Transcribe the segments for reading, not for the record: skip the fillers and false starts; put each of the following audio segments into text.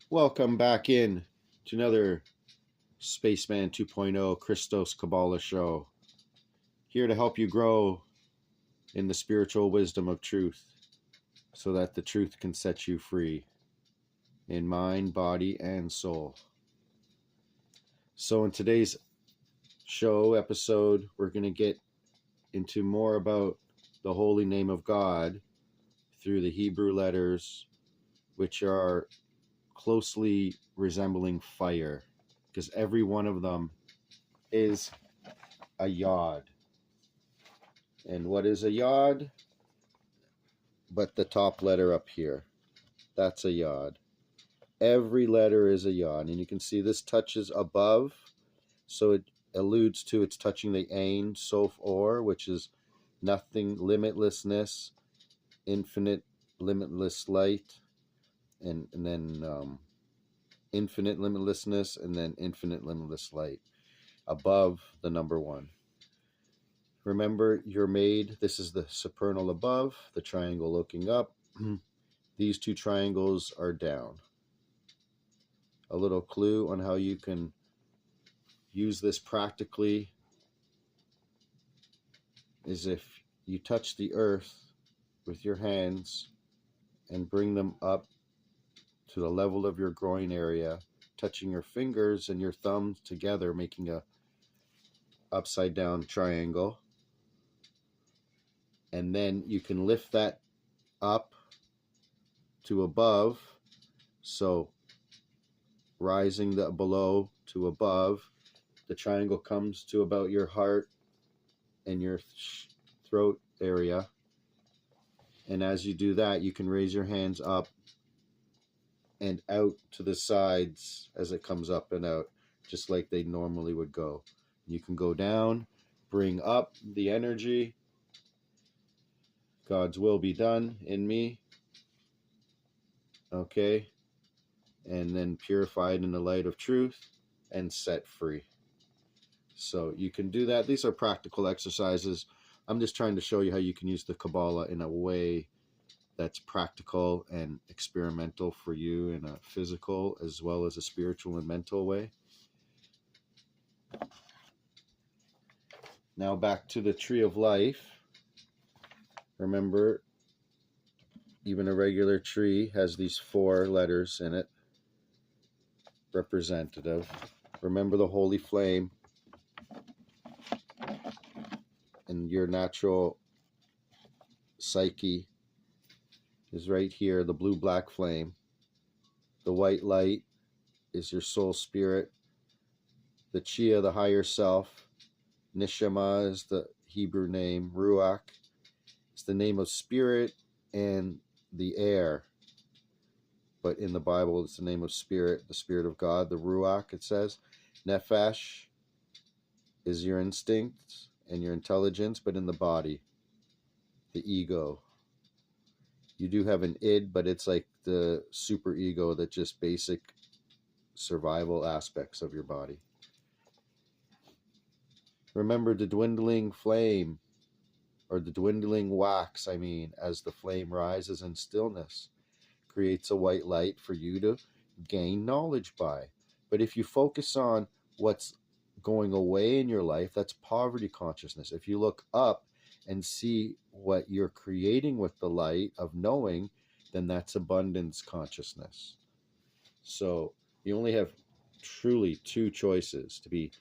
Welcome back in to another Spaceman 2.0 Christos Chabalaw show. Here to help you grow in the spiritual wisdom of truth so that the truth can set you free in mind, body, and soul. So in today's episode, we're going to get into more about the holy name of God through the Hebrew letters, which are closely resembling fire, because every one of them is a yod. And what is a yod? But the top letter up here, that's a yod. Every letter is a yod, and you can see this touches above, so it alludes to it's touching the Ein Sof Or, which is nothing, limitlessness, infinite, limitless light, and then infinite limitlessness, and then infinite limitless light above the number one. Remember, you're made, this is the supernal above, the triangle looking up. These two triangles are down. A little clue on how you can use this practically is if you touch the earth with your hands and bring them up to the level of your groin area, touching your fingers and your thumbs together, making a upside down triangle. And then you can lift that up to above, so rising the below to above, the triangle comes to about your heart and your throat area. And as you do that, you can raise your hands up and out to the sides as it comes up and out, just like they normally would go. You can go down, bring up the energy. God's will be done in me. Okay. And then purified in the light of truth and set free. So you can do that. These are practical exercises. I'm just trying to show you how you can use the Kabbalah in a way that's practical and experimental for you in a physical as well as a spiritual and mental way. Now back to the tree of life. Remember, even a regular tree has these 4 letters in it, representative. Remember the holy flame and your natural psyche is right here, the blue-black flame. The white light is your soul spirit. The Chia, the higher self. Neshama is the Hebrew name. Ruach is the name of spirit and the air. But in the Bible, it's the name of spirit, the spirit of God, the Ruach, it says. Nefesh is your instincts and your intelligence, but in the body, the ego. You do have an id, but it's like the super ego, that just basic survival aspects of your body. Remember the dwindling flame, or the dwindling wax, as the flame rises in stillness, creates a white light for you to gain knowledge by. But if you focus on what's going away in your life, that's poverty consciousness. If you look up and see what you're creating with the light of knowing, then that's abundance consciousness. So you only have truly 2 choices: to be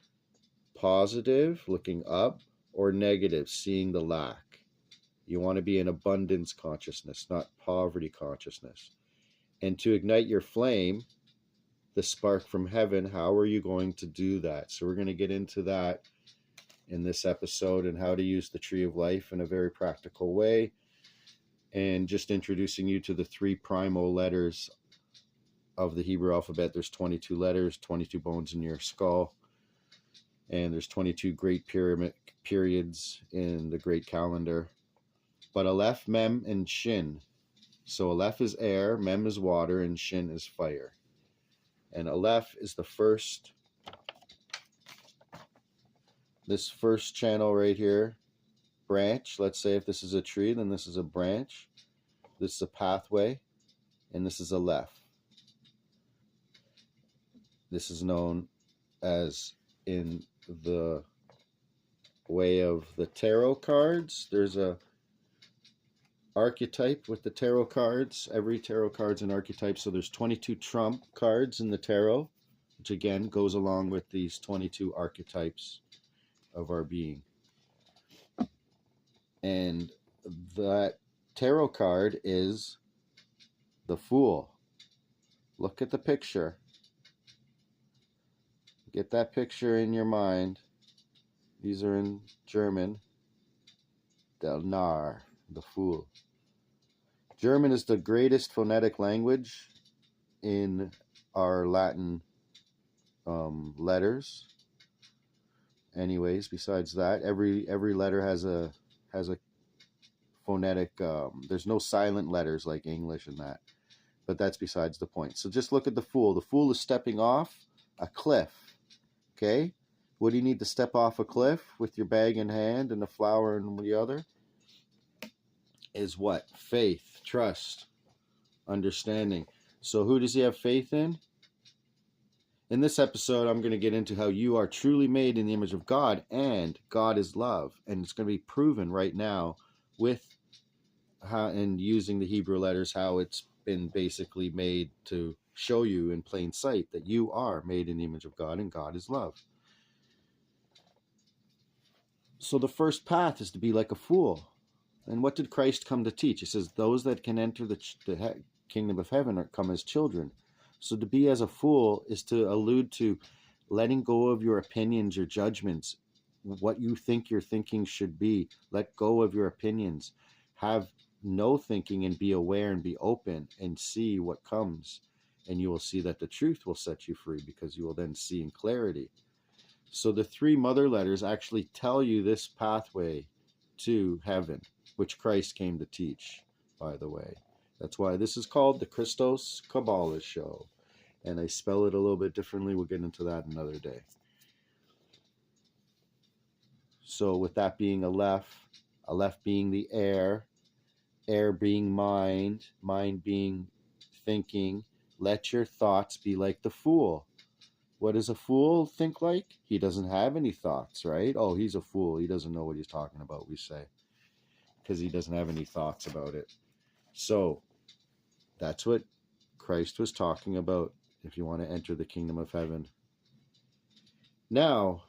positive, looking up, or negative, seeing the lack. You want to be in abundance consciousness, not poverty consciousness. And to ignite your flame, the spark from heaven, how are you going to do that? So we're going to get into that in this episode, and how to use the tree of life in a very practical way, and just introducing you to the 3 primal letters of the Hebrew alphabet. There's 22 letters, 22 bones in your skull, and there's 22 great periods in the great calendar. But Aleph, Mem, and Shin. So Aleph is air, Mem is water, and Shin is fire. And Aleph is the first, this first channel right here, branch. Let's say if this is a tree, then this is a branch. This is a pathway, and this is Aleph. This is known as, in the way of the tarot cards, there's a archetype with the tarot cards. Every tarot card's an archetype, so there's 22 trump cards in the tarot, which again goes along with these 22 archetypes of our being. And that tarot card is the Fool. Look at the picture. Get that picture in your mind. These are in German. Der Narr, the Fool. German is the greatest phonetic language in our Latin letters. Anyways, besides that, every letter has a phonetic. There's no silent letters like English and that, but that's besides the point. So just look at the Fool. The Fool is stepping off a cliff. Okay, what do you need to step off a cliff with your bag in hand and the flower in the other? Is what? Faith, trust, understanding. So who does he have faith in? In this episode, I'm going to get into how you are truly made in the image of God, and God is love. And it's going to be proven right now with how, and using the Hebrew letters, how it's been basically made to show you in plain sight that you are made in the image of God, and God is love. So the first path is to be like a fool. And what did Christ come to teach? He says, those that can enter the kingdom of heaven come as children. So to be as a fool is to allude to letting go of your opinions, your judgments, what you think your thinking should be. Let go of your opinions. Have no thinking and be aware and be open and see what comes. And you will see that the truth will set you free, because you will then see in clarity. So the three mother letters actually tell you this pathway to heaven, which Christ came to teach, by the way. That's why this is called the Christos Chabalaw Show. And I spell it a little bit differently. We'll get into that another day. So with that being a left being the air being mind being thinking, let your thoughts be like the fool. What does a fool think like? He doesn't have any thoughts, right? Oh, he's a fool. He doesn't know what he's talking about, we say, because he doesn't have any thoughts about it. So that's what Christ was talking about if you want to enter the kingdom of heaven. Now,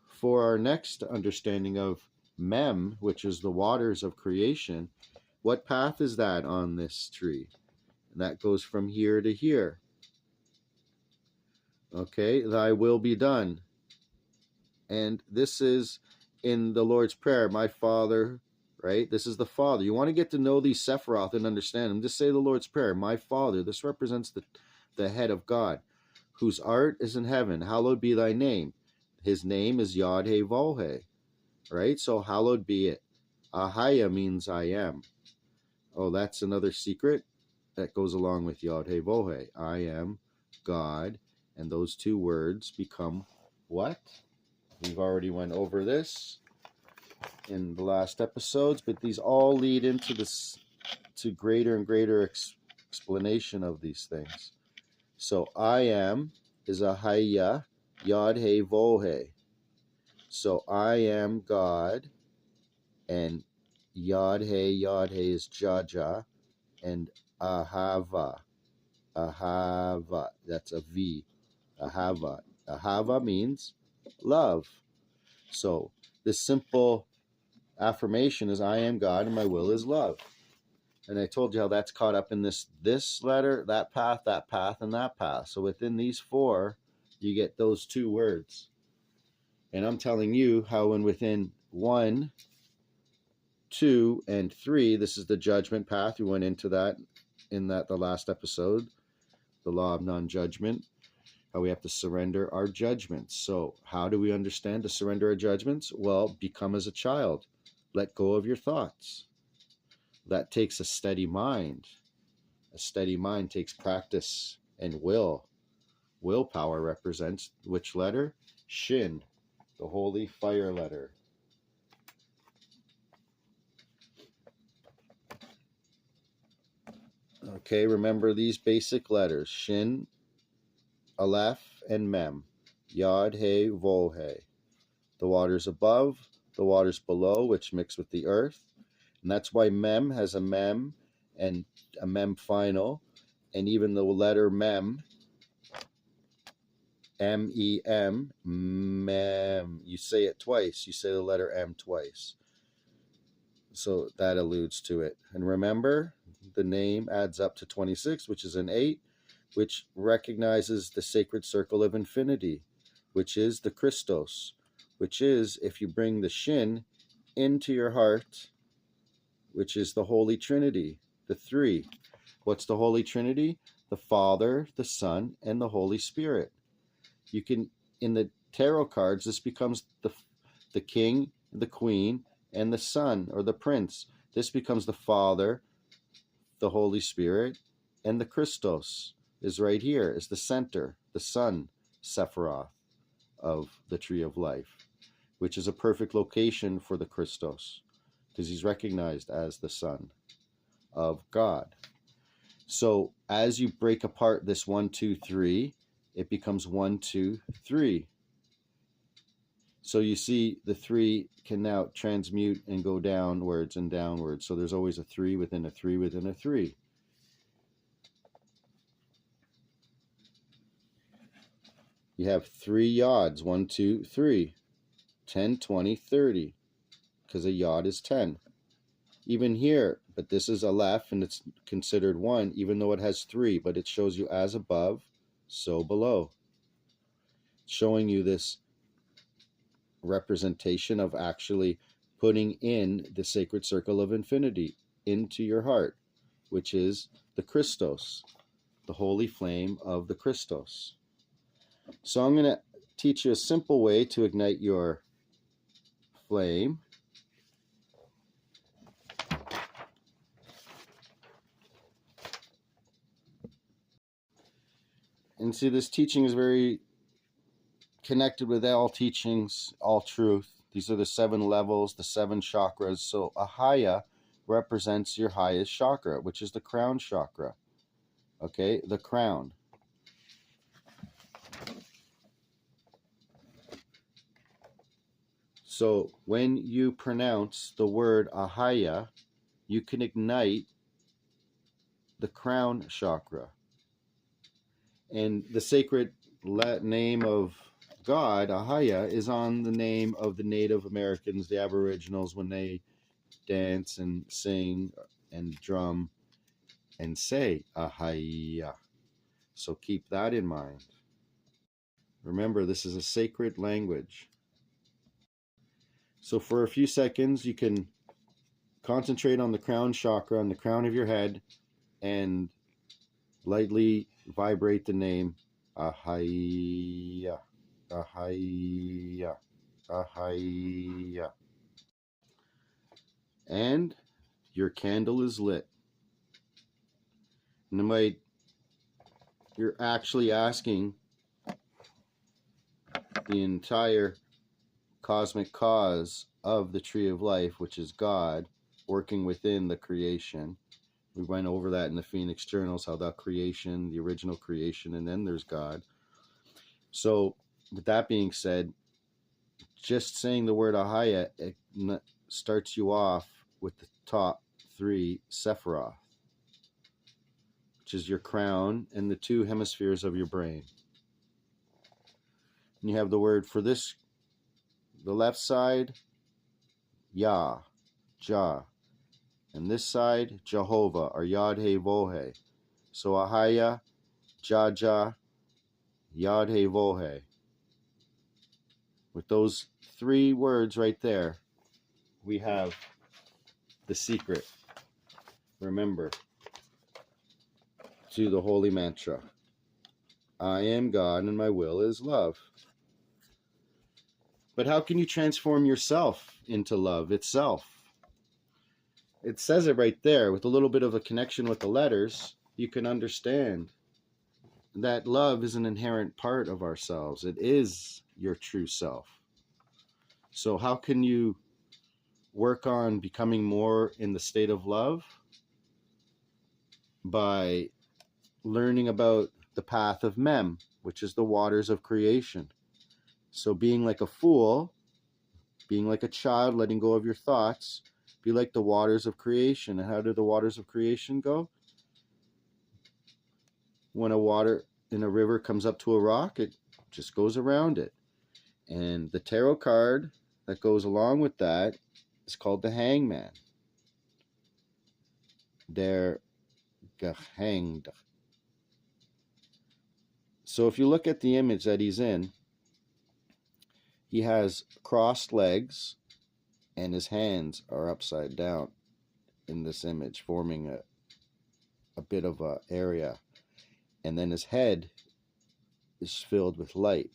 for our next understanding of Mem, which is the waters of creation, what path is that on this tree? And that goes from here to here. Okay, thy will be done. And this is in the Lord's Prayer, my Father, right? This is the Father. You want to get to know these Sephiroth and understand them. Just say the Lord's Prayer, my Father. This represents the head of God, whose art is in heaven. Hallowed be thy name. His name is Yod-Heh-Voh-Heh, right? So hallowed be it. Ahaya means I am. Oh, that's another secret that goes along with Yod-Heh-Voh-Heh. I am God, and those two words become what? We've already went over this in the last episodes, but these all lead into this, to greater and greater explanation of these things. So I am is Ahaya Yod-Heh-Voh-Heh. So I am God, and Yod-Heh is Jaja, and Ahava, that's a V. Ahava means love. So this simple affirmation is, I am God and my will is love. And I told you how that's caught up in this letter, that path, and that path. So within these four, you get those two words. And I'm telling you how within 1, 2, and 3, this is the judgment path. We went into that in the last episode, the law of non-judgment, how we have to surrender our judgments. So how do we understand to surrender our judgments? Well, become as a child. Let go of your thoughts. That takes a steady mind. A steady mind takes practice and will. Willpower represents which letter? Shin, the holy fire letter. Okay, remember these basic letters. Shin Aleph and Mem. Yod, He, Vo, He. The waters above, the waters below, which mix with the earth. And that's why Mem has a Mem and a Mem final. And even the letter Mem, M-E-M, Mem. You say it twice. You say the letter M twice. So that alludes to it. And remember, the name adds up to 26, which is an 8, which recognizes the sacred circle of infinity, which is the Christos, which is, if you bring the Shin into your heart, which is the Holy Trinity, the three. What's the Holy Trinity? The Father, the Son, and the Holy Spirit. You can, in the tarot cards, this becomes the king, the queen, and the son or the prince. This becomes the Father, the Holy Spirit, and the Christos is right here, is the center, the Son, Sephiroth of the Tree of Life, which is a perfect location for the Christos because he's recognized as the Son of God. So as you break apart this 1, 2, 3, it becomes 1, 2, 3. So you see the 3 can now transmute and go downwards and downwards. So there's always a 3 within a 3 within a 3. You have 3 yods, 1, 2, 3, 10, 20, 30, because a yod is 10. Even here, but this is Aleph and it's considered 1, even though it has 3, but it shows you as above, so below. Showing you this representation of actually putting in the sacred circle of infinity into your heart, which is the Christos, the holy flame of the Christos. So I'm going to teach you a simple way to ignite your flame. And see, this teaching is very connected with all teachings, all truth. These are the 7 levels, the 7 chakras. So Ahaya represents your highest chakra, which is the crown chakra. Okay, the crown. So when you pronounce the word Ahaya, you can ignite the crown chakra. And the sacred name of God, Ahaya, is on the name of the Native Americans, the Aboriginals, when they dance and sing and drum and say Ahaya. So keep that in mind. Remember, this is a sacred language. So for a few seconds, you can concentrate on the crown chakra, on the crown of your head, and lightly vibrate the name Ahaya, Ahaya, Ahaya. And your candle is lit. And you're actually asking the entire cosmic cause of the tree of life, which is God, working within the creation. We went over that in the Phoenix Journals, how that creation, the original creation, and then there's God. So with that being said, just saying the word Ahaya, it starts you off with the top 3 Sephiroth, which is your crown and the 2 hemispheres of your brain. And you have the word for this, the left side, Yah, Jah. And this side, Jehovah, or Yod He Vo He. So Ahaya, Jah Jah, Yod He Vo He. With those 3 words right there, we have the secret. Remember, to the holy mantra. I am God and my will is love. But how can you transform yourself into love itself? It says it right there. With a little bit of a connection with the letters, you can understand that love is an inherent part of ourselves. It is your true self. So how can you work on becoming more in the state of love? By learning about the path of Mem, which is the waters of creation. So being like a fool, being like a child, letting go of your thoughts, be like the waters of creation. And how do the waters of creation go? When a water in a river comes up to a rock, it just goes around it. And the tarot card that goes along with that is called the Hangman. Der Gehanged. So if you look at the image that he's in, he has crossed legs and his hands are upside down in this image, forming a bit of an area. And then his head is filled with light,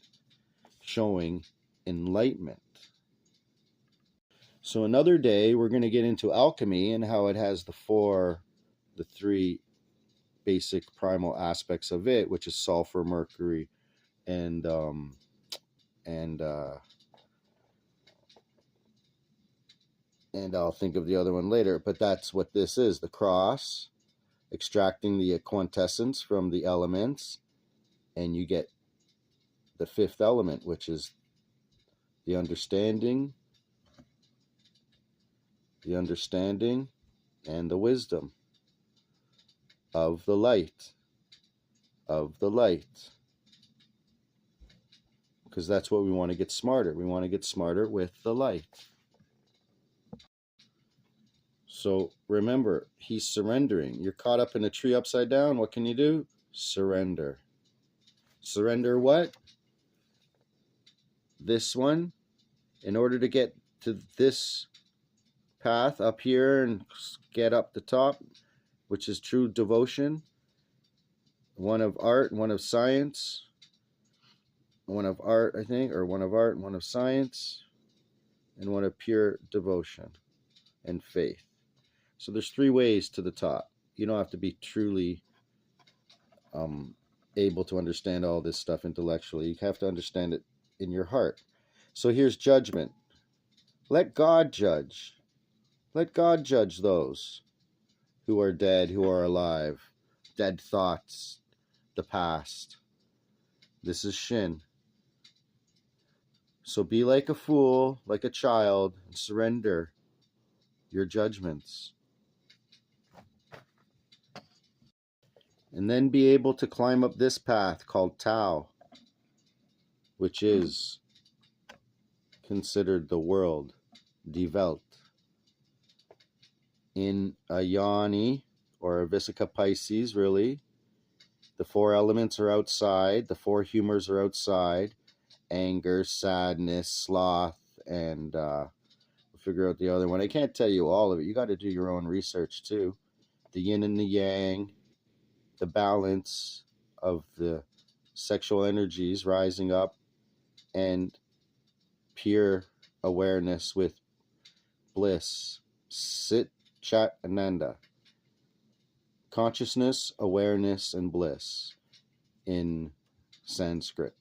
showing enlightenment. So another day we're going to get into alchemy and how it has the three basic primal aspects of it, which is sulfur, mercury, and I'll think of the other one later. But that's what this is: the cross, extracting the quintessence from the elements, and you get the fifth element, which is the understanding, and the wisdom of the light, because that's what we want to get smarter. We want to get smarter with the light. So remember, he's surrendering. You're caught up in a tree upside down. What can you do? Surrender. Surrender what? This one. In order to get to this path up here and get up the top, which is true devotion, one of art, one of science, one of art, I think, or one of art, one of science, and one of pure devotion and faith. So there's three ways to the top. You don't have to be truly able to understand all this stuff intellectually. You have to understand it in your heart. So here's judgment. Let God judge. Let God judge those who are dead, who are alive, dead thoughts, the past. This is Shin. So be like a fool, like a child, and surrender your judgments. And then be able to climb up this path called Tao, which is considered the world, die Welt. In a Yoni, or a Vesica Pisces, really, the four elements are outside, the four humors are outside: anger, sadness, sloth, and we'll figure out the other one. I can't tell you all of it. You got to do your own research too. The yin and the yang, the balance of the sexual energies rising up, and pure awareness with bliss. Sit, Chat, Ananda. Consciousness, awareness, and bliss in Sanskrit.